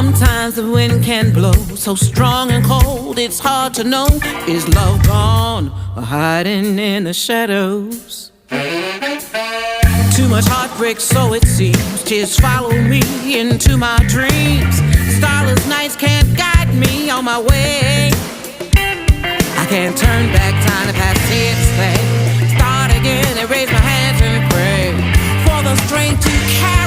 Sometimes the wind can blow so strong and cold, it's hard to know, is love gone or hiding in the shadows? Too much heartbreak, so it seems. Tears follow me into my dreams. Starless nights can't guide me on my way. I can't turn back time to pass its play. Start again and raise my hands and pray for the strength to carry